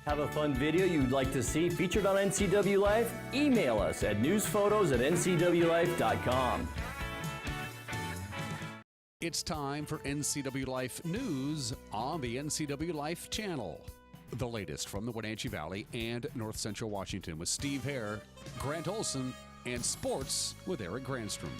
Have a fun video you'd like to see featured on NCW Life? Email us at newsphotos@ncwlife.com. It's time for NCW Life News on the NCW Life channel. The latest from the Wenatchee Valley and North Central Washington with Steve Hare, Grant Olson, and sports with Eric Granstrom.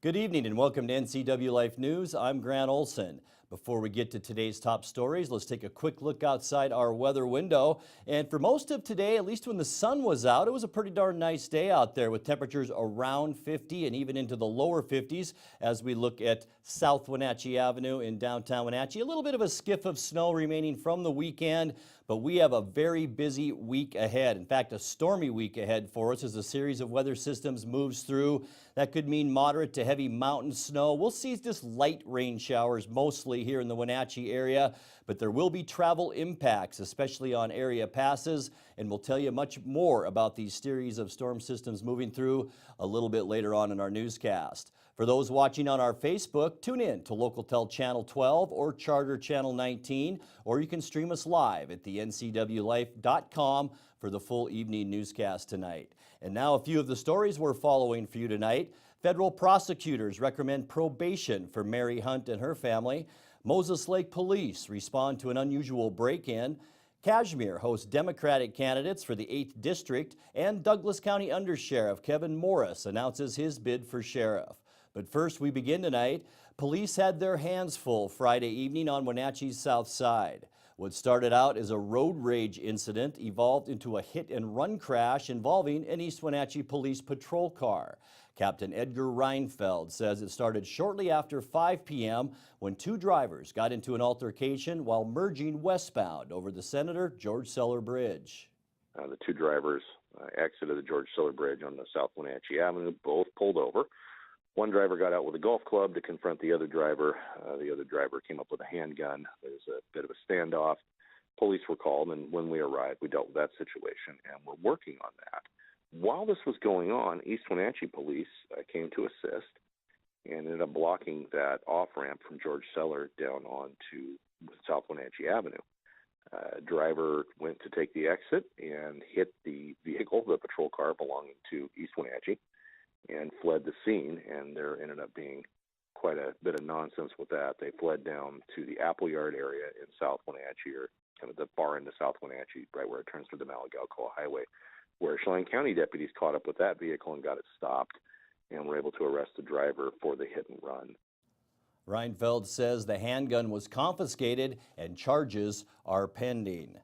Good evening and welcome to NCW Life News. I'm Grant Olson. Before we get to today's top stories, let's take a quick look outside our weather window. And for most of today, at least when the sun was out, it was a pretty darn nice day out there with temperatures around 50 and even into the lower 50s as we look at South Wenatchee Avenue in downtown Wenatchee. A little bit of a skiff of snow remaining from the weekend, but we have a very busy week ahead. In fact, a stormy week ahead for us as a series of weather systems moves through. That could mean moderate to heavy mountain snow. We'll see just light rain showers mostly here in the Wenatchee area, but there will be travel impacts, especially on area passes, and we'll tell you much more about these series of storm systems moving through a little bit later on in our newscast. For those watching on our Facebook, tune in to LocalTel Channel 12 or Charter Channel 19, or you can stream us live at the ncwlife.com for the full evening newscast tonight. And now a few of the stories we're following for you tonight. Federal prosecutors recommend probation for Mary Hunt and her family. Moses Lake Police respond to an unusual break-in. Kashmir hosts Democratic candidates for the 8th District, and Douglas County Undersheriff Kevin Morris announces his bid for sheriff. But first, we begin tonight. Police had their hands full Friday evening on Wenatchee's south side. What started out as a road rage incident evolved into a hit-and-run crash involving an East Wenatchee Police patrol car. Captain Edgar Reinfeld says it started shortly after 5 p.m. when two drivers got into an altercation while merging westbound over the Senator George Seller Bridge. The two drivers exited the George Seller Bridge on the South Wenatchee Avenue, both pulled over. One driver got out with a golf club to confront the other driver. The other driver came up with a handgun. There was a bit of a standoff. Police were called, and when we arrived, we dealt with that situation, and we're working on that. While this was going on, East Wenatchee Police came to assist and ended up blocking that off-ramp from George Seller down onto South Wenatchee Avenue. Driver went to take the exit and hit the vehicle, the patrol car belonging to East Wenatchee, and fled the scene, and there ended up being quite a bit of nonsense with that. They fled down to the Appleyard area in South Wenatchee, or kind of the far end of South Wenatchee, right where it turns to the Malagalcoa Highway, where Chelan County deputies caught up with that vehicle and got it stopped, and were able to arrest the driver for the hit and run. Reinfeld says the handgun was confiscated and charges are pending.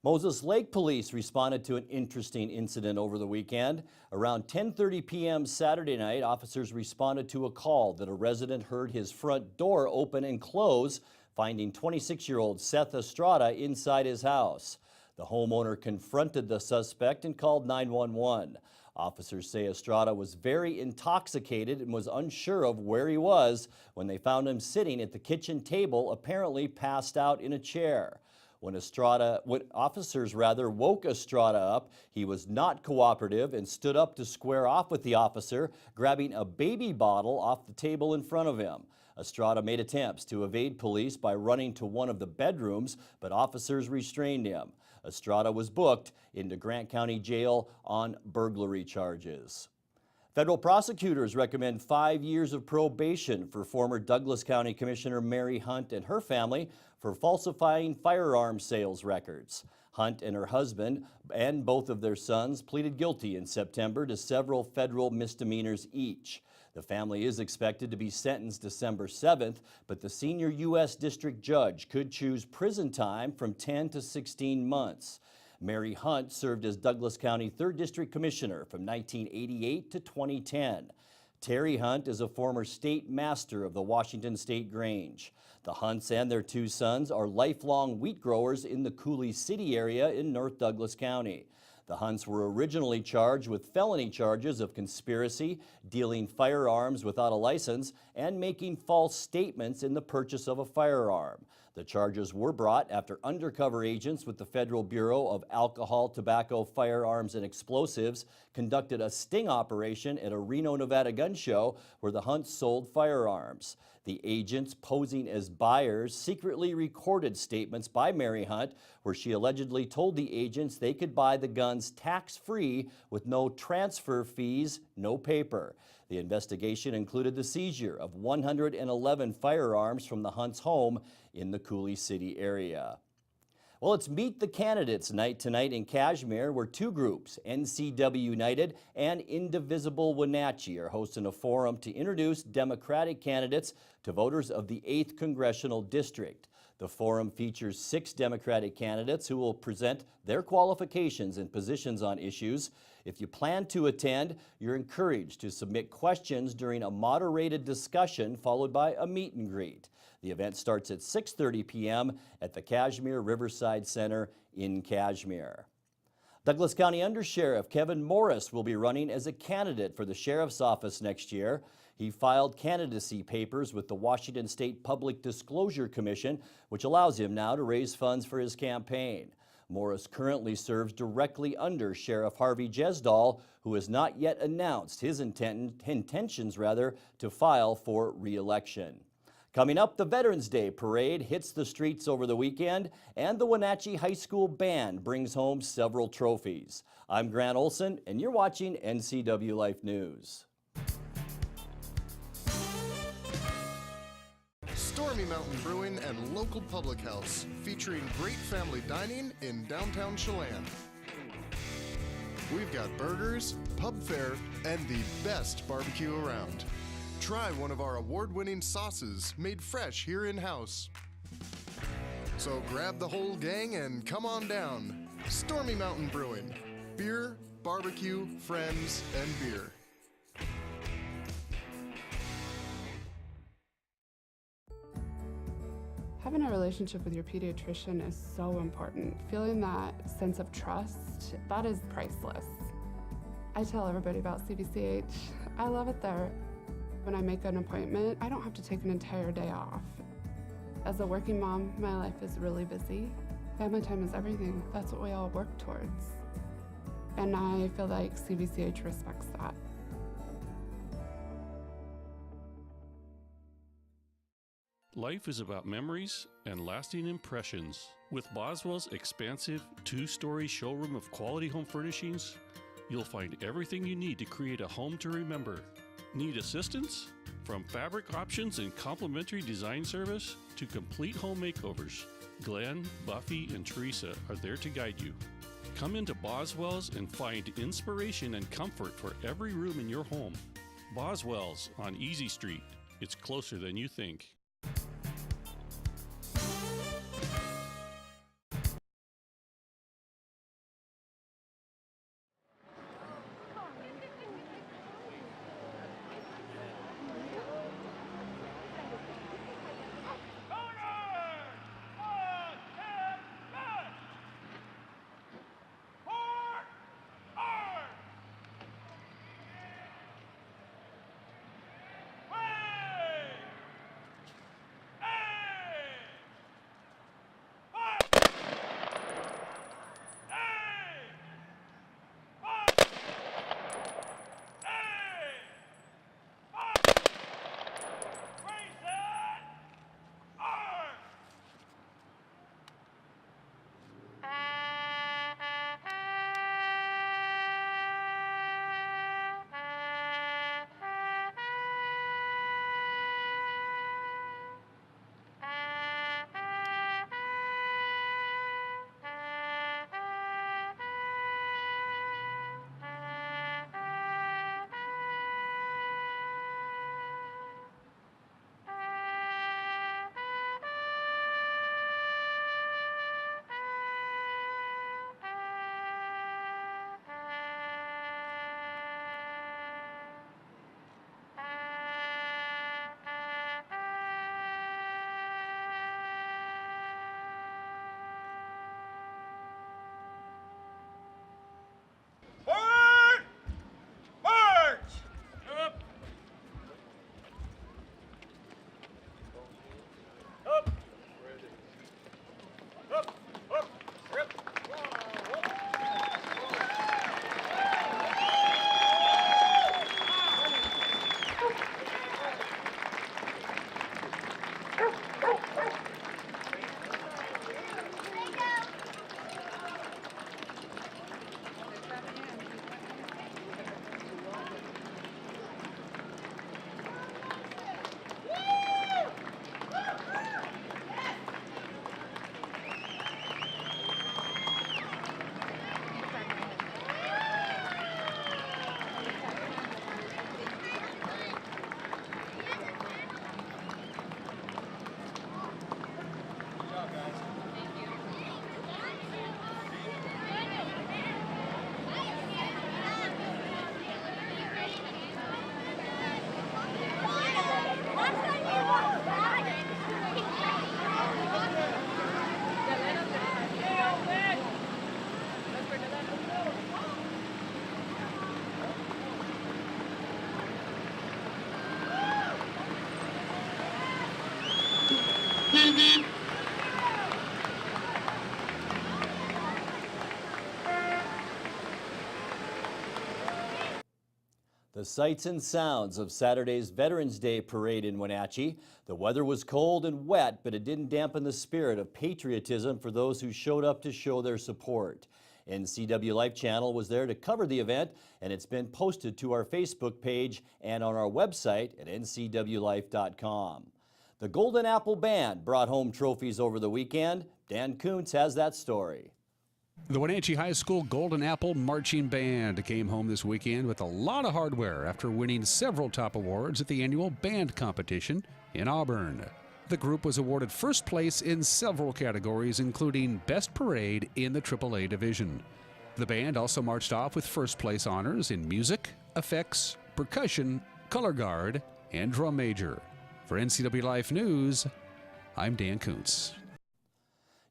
Moses Lake Police responded to an interesting incident over the weekend. Around 10:30 p.m. Saturday night, officers responded to a call that a resident heard his front door open and close, finding 26-year-old Seth Estrada inside his house. The homeowner confronted the suspect and called 911. Officers say Estrada was very intoxicated and was unsure of where he was when they found him sitting at the kitchen table, apparently passed out in a chair. When officers woke Estrada up, he was not cooperative and stood up to square off with the officer, grabbing a baby bottle off the table in front of him. Estrada made attempts to evade police by running to one of the bedrooms, but officers restrained him. Estrada was booked into Grant County Jail on burglary charges. Federal prosecutors recommend 5 years of probation for former Douglas County Commissioner Mary Hunt and her family for falsifying firearm sales records. Hunt and her husband and both of their sons pleaded guilty in September to several federal misdemeanors each. The family is expected to be sentenced December 7th, but the senior U.S. District Judge could choose prison time from 10 to 16 months. Mary Hunt served as Douglas County 3rd District Commissioner from 1988 to 2010. Terry Hunt is a former state master of the Washington State Grange. The Hunts and their two sons are lifelong wheat growers in the Coulee City area in North Douglas County. The Hunts were originally charged with felony charges of conspiracy, dealing firearms without a license, and making false statements in the purchase of a firearm. The charges were brought after undercover agents with the Federal Bureau of Alcohol, Tobacco, Firearms, and Explosives conducted a sting operation at a Reno, Nevada gun show where the Hunts sold firearms. The agents posing as buyers secretly recorded statements by Mary Hunt where she allegedly told the agents they could buy the guns tax-free with no transfer fees, no paper. The investigation included the seizure of 111 firearms from the Hunts' home in the Cooley City area. Well, it's Meet the Candidates night tonight in Cashmere, where two groups, NCW United and Indivisible Wenatchee, are hosting a forum to introduce Democratic candidates to voters of the 8th Congressional District. The forum features 6 Democratic candidates who will present their qualifications and positions on issues. If you plan to attend, you're encouraged to submit questions during a moderated discussion followed by a meet and greet. The event starts at 6:30 p.m. at the Cashmere Riverside Center in Cashmere. Douglas County Undersheriff Kevin Morris will be running as a candidate for the Sheriff's Office next year. He filed candidacy papers with the Washington State Public Disclosure Commission, which allows him now to raise funds for his campaign. Morris currently serves directly under Sheriff Harvey Jesdal, who has not yet announced his intentions to file for re-election. Coming up, the Veterans Day Parade hits the streets over the weekend, and the Wenatchee High School Band brings home several trophies. I'm Grant Olson, and you're watching NCW Life News. Stormy Mountain Brewing and local public house, featuring great family dining in downtown Chelan. We've got burgers, pub fare, and the best barbecue around. Try one of our award-winning sauces made fresh here in-house. So grab the whole gang and come on down. Stormy Mountain Brewing. Beer, barbecue, friends, and beer. Having a relationship with your pediatrician is so important. Feeling that sense of trust, that is priceless. I tell everybody about CVCH. I love it there. When I make an appointment, I don't have to take an entire day off. As a working mom, my life is really busy. Family time is everything. That's what we all work towards. And I feel like CVCH respects that. Life is about memories and lasting impressions. With Boswell's expansive 2-story showroom of quality home furnishings, you'll find everything you need to create a home to remember. Need assistance? From fabric options and complimentary design service to complete home makeovers, Glenn, Buffy, and Teresa are there to guide you. Come into Boswell's and find inspiration and comfort for every room in your home. Boswell's on Easy Street. It's closer than you think. The sights and sounds of Saturday's Veterans Day parade in Wenatchee. The weather was cold and wet, but it didn't dampen the spirit of patriotism for those who showed up to show their support. NCW Life Channel was there to cover the event, and it's been posted to our Facebook page and on our website at ncwlife.com. The Golden Apple Band brought home trophies over the weekend. Dan Kuntz has that story. The Wenatchee High School Golden Apple Marching Band came home this weekend with a lot of hardware after winning several top awards at the annual band competition in Auburn. The group was awarded first place in several categories, including Best Parade in the AAA division. The band also marched off with first place honors in music, effects, percussion, color guard, and drum major. For NCW Life News, I'm Dan Kuntz.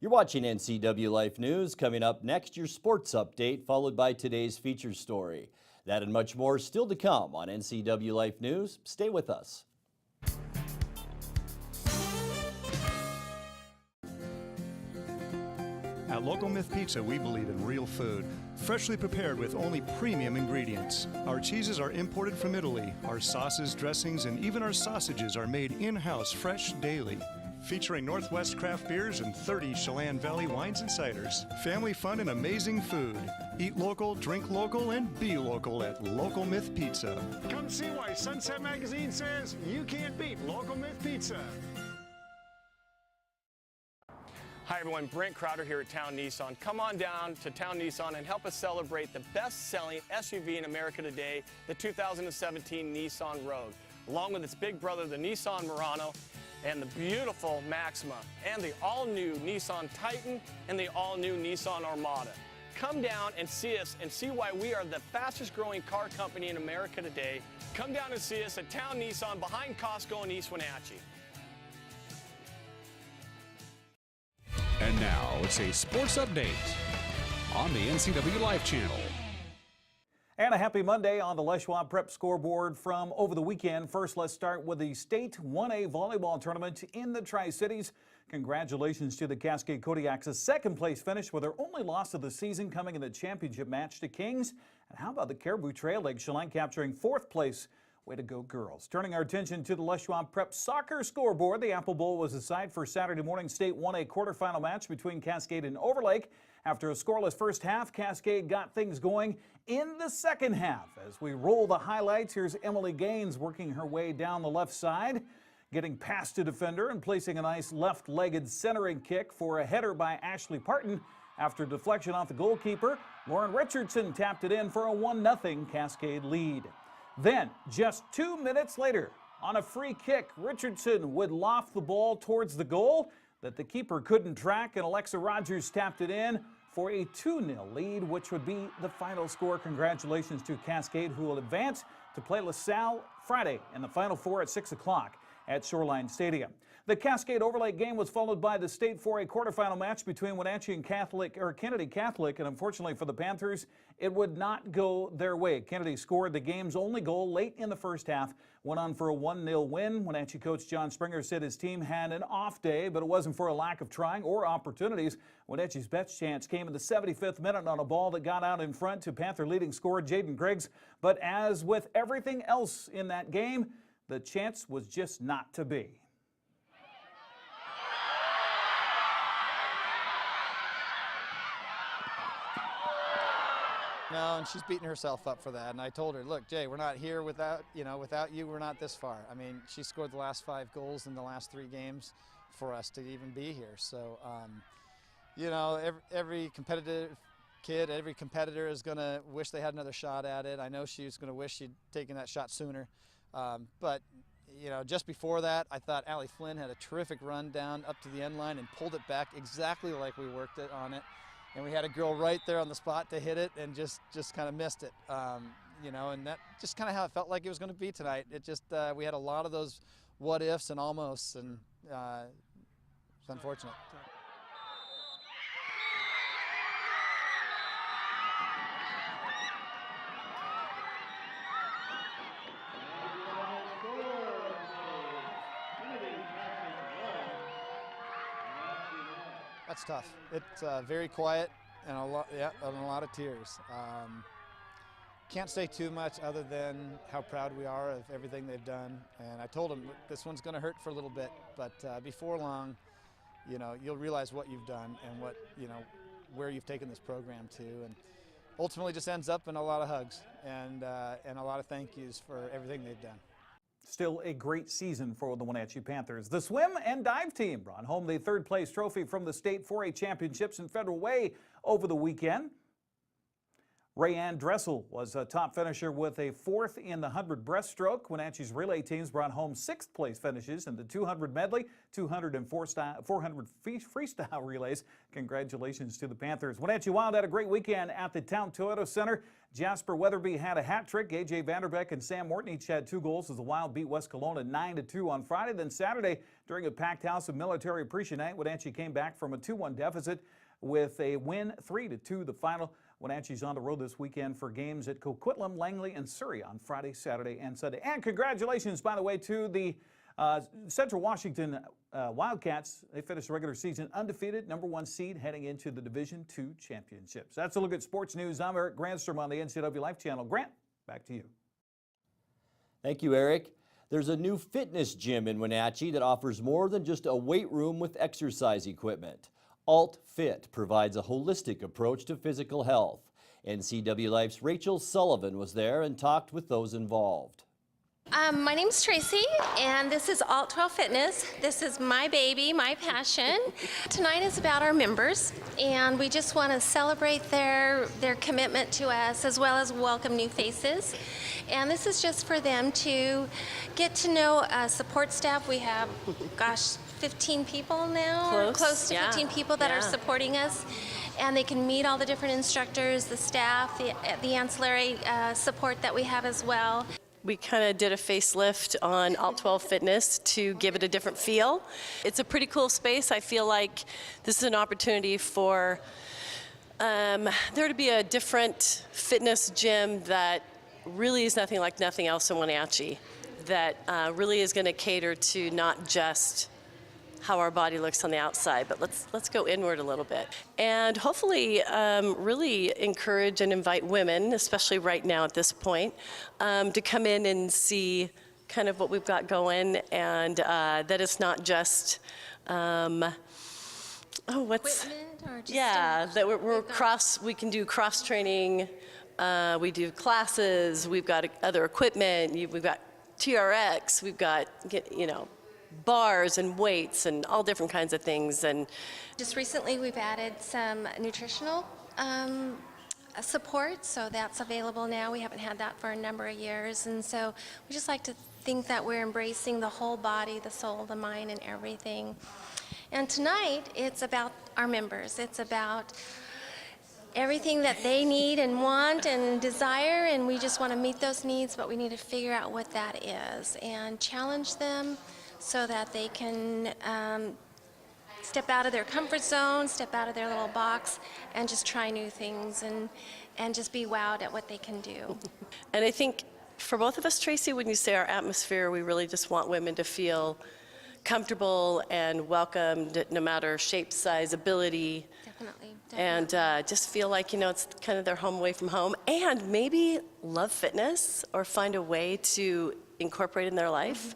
You're watching NCW Life News. Coming up next, your sports update, followed by today's feature story. That and much more still to come on NCW Life News. Stay with us. At Local Myth Pizza, we believe in real food, freshly prepared with only premium ingredients. Our cheeses are imported from Italy. Our sauces, dressings, and even our sausages are made in-house fresh daily. Featuring Northwest craft beers and 30 Chelan Valley wines and ciders. Family fun and amazing food. Eat local, drink local, and be local at Local Myth Pizza. Come see why Sunset Magazine says you can't beat Local Myth Pizza. Hi everyone, Brent Crowder here at Town Nissan. Come on down to Town Nissan and help us celebrate the best-selling SUV in America today, the 2017 Nissan Rogue, along with its big brother, the Nissan Murano, and the beautiful Maxima, and the all-new Nissan Titan, and the all-new Nissan Armada. Come down and see us and see why we are the fastest-growing car company in America today. Come down and see us at Town Nissan behind Costco in East Wenatchee. And now it's a sports update on the NCW Life Channel. And a happy Monday on the Les Schwab Prep scoreboard from over the weekend. First, let's start with the State 1A volleyball tournament in the Tri-Cities. Congratulations to the Cascade Kodiaks' second place finish with their only loss of the season coming in the championship match to Kings. And how about the Caribou Trail Lake Chelan capturing fourth place? Way to go, girls. Turning our attention to the Les Schwab Prep soccer scoreboard, the Apple Bowl was aside for Saturday morning State 1A quarterfinal match between Cascade and Overlake. After a scoreless first half, Cascade got things going in the second half. As we roll the highlights, here's Emily Gaines working her way down the left side, getting past a defender and placing a nice left-legged centering kick for a header by Ashley Parton. After deflection off the goalkeeper, Lauren Richardson tapped it in for a 1-0 Cascade lead. Then, just 2 minutes later, on a free kick, Richardson would loft the ball towards the goal that the keeper couldn't track, and Alexa Rogers tapped it in for a 2-0 lead, which would be the final score. Congratulations to Cascade, who will advance to play LaSalle Friday in the Final Four at 6 o'clock at Shoreline Stadium. The Cascade Overlake game was followed by the State 4A quarterfinal match between Wenatchee and Kennedy Catholic, and unfortunately for the Panthers, it would not go their way. Kennedy scored the game's only goal late in the first half, went on for a 1-0 win. Wenatchee coach John Springer said his team had an off day, but it wasn't for a lack of trying or opportunities. Wenatchee's best chance came in the 75th minute on a ball that got out in front to Panther leading scorer Jaden Griggs. But as with everything else in that game, the chance was just not to be. No, and she's beating herself up for that. And I told her, look, Jay, we're not here without you, we're not this far. I mean, she scored the last 5 goals in the last 3 games for us to even be here. So, every competitive kid, every competitor is going to wish they had another shot at it. I know she's going to wish she'd taken that shot sooner. But just before that, I thought Allie Flynn had a terrific run down up to the end line and pulled it back exactly like we worked it on it. And we had a girl right there on the spot to hit it and just kind of missed it. And that just kind of how it felt like it was going to be tonight. It just, we had a lot of those what ifs and almosts, and it's unfortunate. That's tough. It's very quiet and a lot of tears. can't say too much other than how proud we are of everything they've done. And I told them this one's going to hurt for a little bit, but before long, you know, you'll realize what you've done and what, you know, where you've taken this program to. And ultimately just ends up in a lot of hugs and a lot of thank yous for everything they've done. Still a great season for the Wenatchee Panthers. The swim and dive team brought home the third place trophy from the state 4A championships in Federal Way over the weekend. Rayanne Dressel was a top finisher with a fourth in the 100 breaststroke. Wenatchee's relay teams brought home sixth place finishes in the 200 medley, 400 freestyle relays. Congratulations to the Panthers. Wenatchee Wild had a great weekend at the Town Toyota Center. Jasper Weatherby had a hat trick. A.J. Vanderbeck and Sam Morton each had 2 goals as the Wild beat West Kelowna 9-2 on Friday. Then Saturday, during a packed house of Military Appreciation Night, Wenatchee came back from a 2-1 deficit with a win, 3-2 the final. Wenatchee's on the road this weekend for games at Coquitlam, Langley, and Surrey on Friday, Saturday, and Sunday. And congratulations, by the way, to the Central Washington Wildcats. They finished the regular season undefeated, #1 seed heading into the Division II championships. That's a look at sports news. I'm Eric Grandstrom on the NCW Life Channel. Grant, back to you. Thank you, Eric. There's a new fitness gym in Wenatchee that offers more than just a weight room with exercise equipment. Alt Fit provides a holistic approach to physical health. NCW Life's Rachel Sullivan was there and talked with those involved. My name's Tracy, and this is Alt 12 Fitness. This is my baby, my passion. Tonight is about our members, and we just want to celebrate their commitment to us, as well as welcome new faces. And this is just for them to get to know support staff. We have, gosh, 15 people now, close to 15 people that are supporting us. And they can meet all the different instructors, the staff, the ancillary support that we have as well. We kind of did a facelift on Alt 12 Fitness to give it a different feel. It's a pretty cool space. I feel like this is an opportunity for there to be a different fitness gym that really is nothing like nothing else in Wenatchee, that really is going to cater to not just how our body looks on the outside, but let's go inward a little bit. And hopefully really encourage and invite women, especially right now at this point, to come in and see kind of what we've got going, and that it's not just, Equipment or just that we can do cross training, we do classes, we've got other equipment, we've got TRX, we've got, you know, bars and weights and all different kinds of things. And just recently we've added some nutritional support, so that's available now. We haven't had that for a number of years, and so we just like to think that we're embracing the whole body, the soul, the mind, and everything. And tonight it's about our members. It's about everything that they need and want and desire, and we just want to meet those needs, but we need to figure out what that is and challenge them so that they can step out of their comfort zone, step out of their little box, and just try new things and just be wowed at what they can do. And I think for both of us, Tracy, when you say our atmosphere, we really just want women to feel comfortable and welcomed, no matter shape, size, ability. Definitely. And just feel like, you know, it's kind of their home away from home, and maybe love fitness or find a way to incorporate in their life.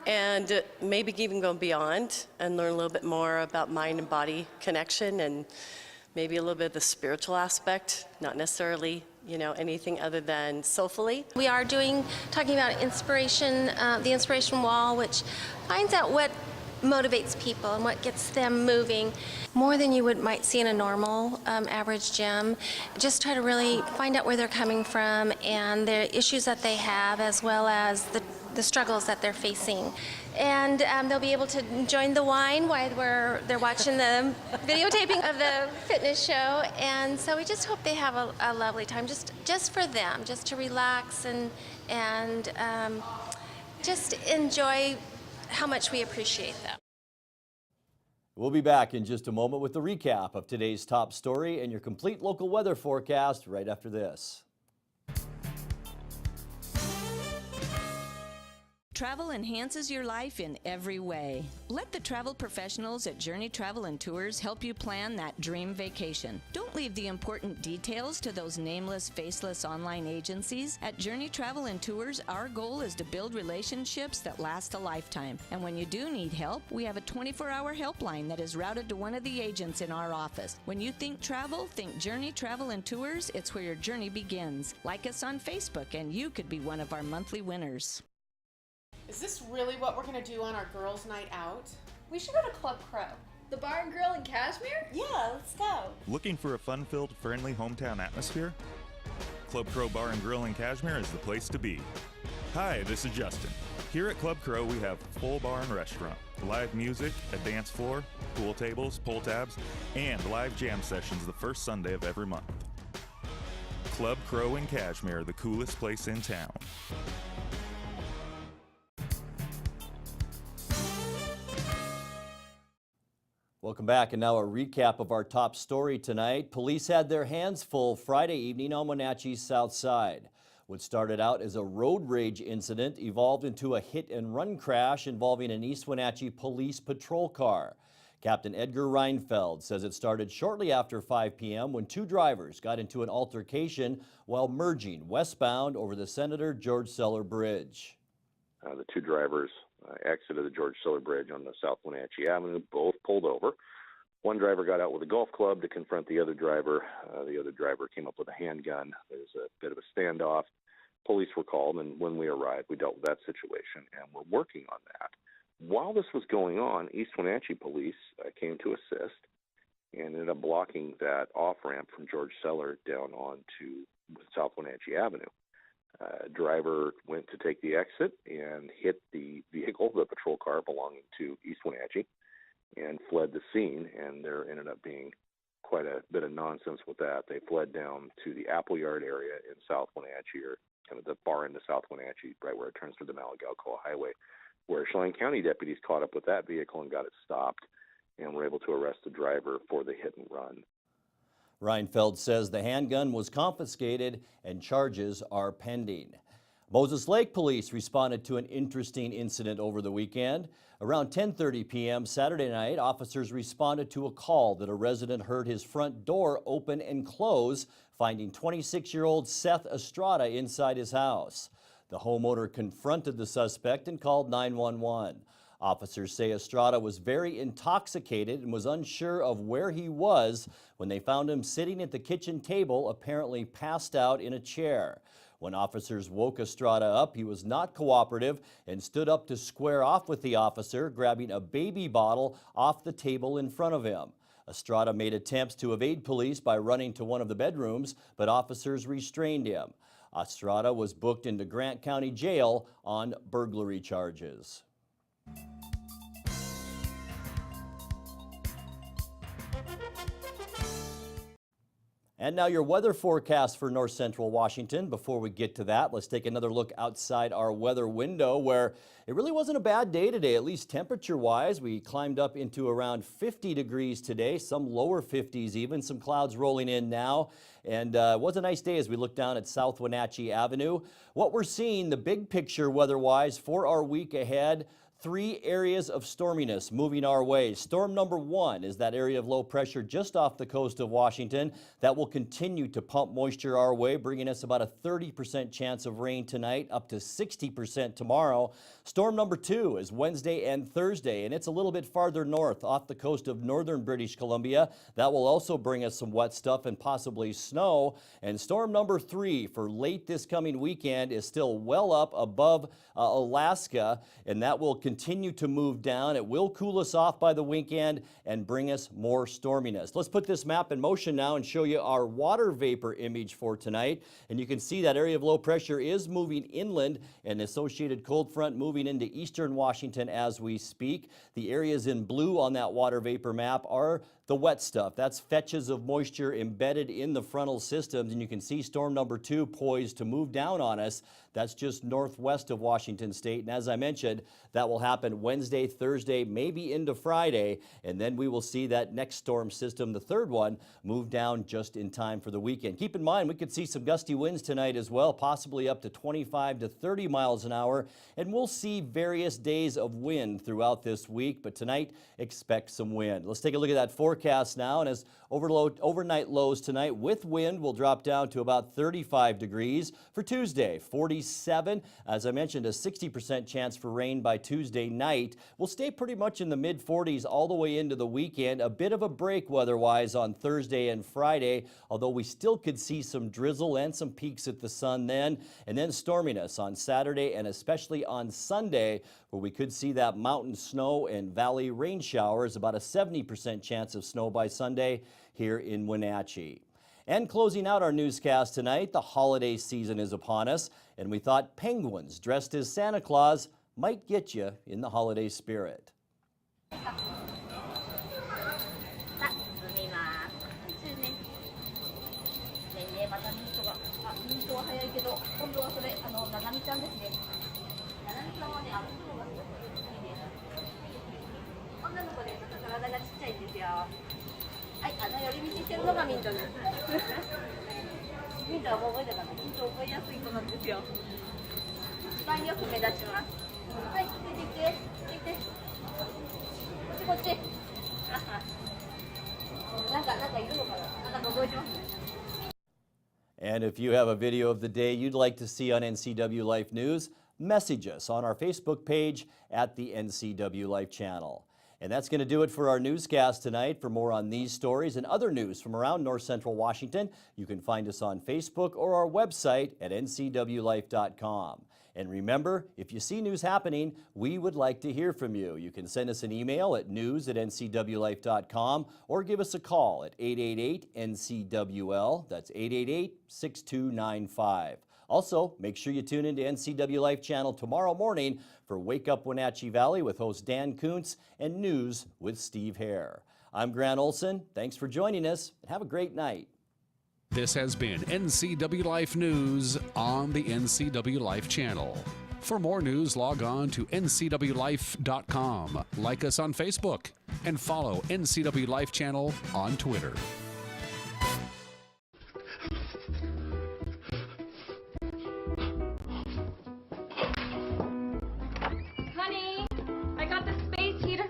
And maybe even go beyond and learn a little bit more about mind and body connection, and maybe a little bit of the spiritual aspect, not necessarily, you know, anything other than soulfully. We are talking about inspiration, the inspiration wall, which finds out what motivates people and what gets them moving more than you might see in a normal average gym. Just try to really find out where they're coming from and the issues that they have, as well as the struggles that they're facing. And they'll be able to join the wine while they're watching the videotaping of the fitness show. And so we just hope they have a lovely time, just for them, just to relax and just enjoy how much we appreciate them. We'll be back in just a moment with the recap of today's top story and your complete local weather forecast right after this. Travel enhances your life in every way. Let the travel professionals at Journey Travel and Tours help you plan that dream vacation. Don't leave the important details to those nameless, faceless online agencies. At Journey Travel and Tours, our goal is to build relationships that last a lifetime. And when you do need help, we have a 24-hour helpline that is routed to one of the agents in our office. When you think travel, think Journey Travel and Tours. It's where your journey begins. Like us on Facebook, and you could be one of our monthly winners. Is this really what we're gonna do on our girls' night out? We should go to Club Crow. The bar and grill in Kashmir? Yeah, let's go. Looking for a fun-filled, friendly hometown atmosphere? Club Crow Bar and Grill in Kashmir is the place to be. Hi, this is Justin. Here at Club Crow, we have full bar and restaurant, live music, a dance floor, pool tables, pull tabs, and live jam sessions the first Sunday of every month. Club Crow in Kashmir, the coolest place in town. Welcome back, and now a recap of our top story tonight. Police had their hands full Friday evening on Wenatchee's south side. What started out as a road rage incident evolved into a hit-and-run crash involving an East Wenatchee police patrol car. Captain Edgar Reinfeld says it started shortly after 5 p.m. when two drivers got into an altercation while merging westbound over the Senator George Seller Bridge. The two drivers exited the George Seller Bridge on the South Wenatchee Avenue, both pulled over. One driver got out with a golf club to confront the other driver. The other driver came up with a handgun. There was a bit of a standoff. Police were called, and when we arrived, we dealt with that situation, and we're working on that. While this was going on, East Wenatchee police came to assist and ended up blocking that off-ramp from George Seller down onto South Wenatchee Avenue. Driver went to take the exit and hit the vehicle, the patrol car belonging to East Wenatchee, and fled the scene, and there ended up being quite a bit of nonsense with that. They fled down to the Appleyard area in South Wenatchee, or kind of the far end of South Wenatchee, right where it turns to the Malagalco Highway, where Chelan County deputies caught up with that vehicle and got it stopped, and were able to arrest the driver for the hit and run. Reinfeld says the handgun was confiscated and charges are pending. Moses Lake police responded to an interesting incident over the weekend. Around 10:30 p.m. Saturday night, officers responded to a call that a resident heard his front door open and close, finding 26-year-old Seth Estrada inside his house. The homeowner confronted the suspect and called 911. Officers say Estrada was very intoxicated and was unsure of where he was when they found him sitting at the kitchen table, apparently passed out in a chair. When officers woke Estrada up, he was not cooperative and stood up to square off with the officer, grabbing a baby bottle off the table in front of him. Estrada made attempts to evade police by running to one of the bedrooms, but officers restrained him. Estrada was booked into Grant County Jail on burglary charges. And now your weather forecast for north central Washington. Before we get to that, let's take another look outside our weather window, where it really wasn't a bad day today, at least temperature-wise. We climbed up into around 50 degrees today, some lower 50s even, some clouds rolling in now. And it was a nice day as we look down at South Wenatchee Avenue. What we're seeing, the big picture weather-wise for our week ahead, 3 areas of storminess moving our way. Storm number 1 is that area of low pressure just off the coast of Washington that will continue to pump moisture our way, bringing us about a 30% chance of rain tonight, up to 60% tomorrow. Storm number 2 is Wednesday and Thursday, and it's a little bit farther north off the coast of northern British Columbia. That will also bring us some wet stuff and possibly snow. And storm number 3 for late this coming weekend is still well up above Alaska, and that will continue to move down. It will cool us off by the weekend and bring us more storminess. Let's put this map in motion now and show you our water vapor image for tonight. And you can see that area of low pressure is moving inland, and associated cold front moving into eastern Washington as we speak. The areas in blue on that water vapor map are the wet stuff. That's fetches of moisture embedded in the frontal systems, and you can see storm number 2 poised to move down on us. That's just northwest of Washington State, and as I mentioned, that will happen Wednesday, Thursday, maybe into Friday, and then we will see that next storm system, the third one, move down just in time for the weekend. Keep in mind, we could see some gusty winds tonight as well, possibly up to 25 to 30 miles an hour, and we'll see various days of wind throughout this week, but tonight, expect some wind. Let's take a look at that forecast now, and as overnight lows tonight with wind will drop down to about 35 degrees. For Tuesday, 47. As I mentioned, a 60% chance for rain by Tuesday night. We'll stay pretty much in the mid-40s all the way into the weekend. A bit of a break weather-wise on Thursday and Friday, although we still could see some drizzle and some peaks at the sun then. And then storminess on Saturday and especially on Sunday, where we could see that mountain snow and valley rain showers. About a 70% chance of snow by Sunday here in Wenatchee. And closing out our newscast tonight, the holiday season is upon us, and we thought penguins dressed as Santa Claus might get you in the holiday spirit. And if you have a video of the day you'd like to see on NCW Life News, message us on our Facebook page at the NCW Life channel. And that's going to do it for our newscast tonight. For more on these stories and other news from around North Central Washington, you can find us on Facebook or our website at ncwlife.com. And remember, if you see news happening, we would like to hear from you. You can send us an email at news@ncwlife.com or give us a call at 888-NCWL. That's 888-6295. Also, make sure you tune into NCW Life channel tomorrow morning for Wake Up Wenatchee Valley with host Dan Kuntz and News with Steve Hare. I'm Grant Olson. Thanks for joining us, and have a great night. This has been NCW Life News on the NCW Life channel. For more news, log on to ncwlife.com, like us on Facebook, and follow NCW Life channel on Twitter. Honey, I got the space heater.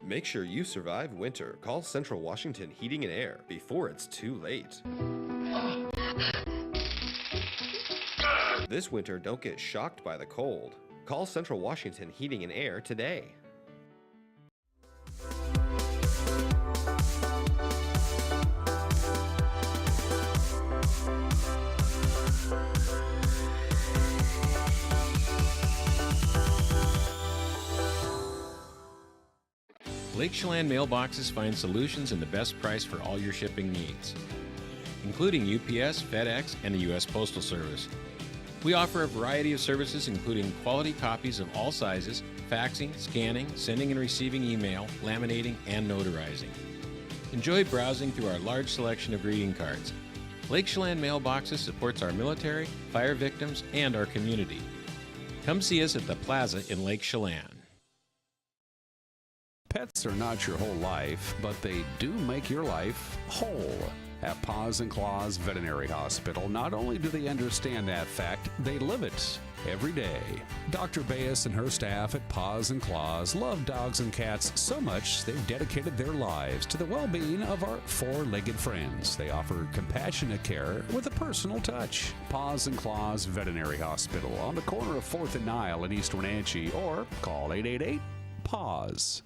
Make sure you survive winter. Call Central Washington Heating and Air before it's too late. This winter, don't get shocked by the cold. Call Central Washington Heating and Air today. Lake Chelan mailboxes find solutions and the best price for all your shipping needs, including UPS, FedEx, and the U.S. Postal Service. We offer a variety of services including quality copies of all sizes, faxing, scanning, sending and receiving email, laminating, and notarizing. Enjoy browsing through our large selection of greeting cards. Lake Chelan mailboxes supports our military, fire victims, and our community. Come see us at the Plaza in Lake Chelan. Pets are not your whole life, but they do make your life whole. At Paws and Claws Veterinary Hospital, not only do they understand that fact, they live it every day. Dr. Bayes and her staff at Paws and Claws love dogs and cats so much they've dedicated their lives to the well-being of our four-legged friends. They offer compassionate care with a personal touch. Paws and Claws Veterinary Hospital on the corner of 4th and Nile in East Wenatchee, or call 888-PAWS.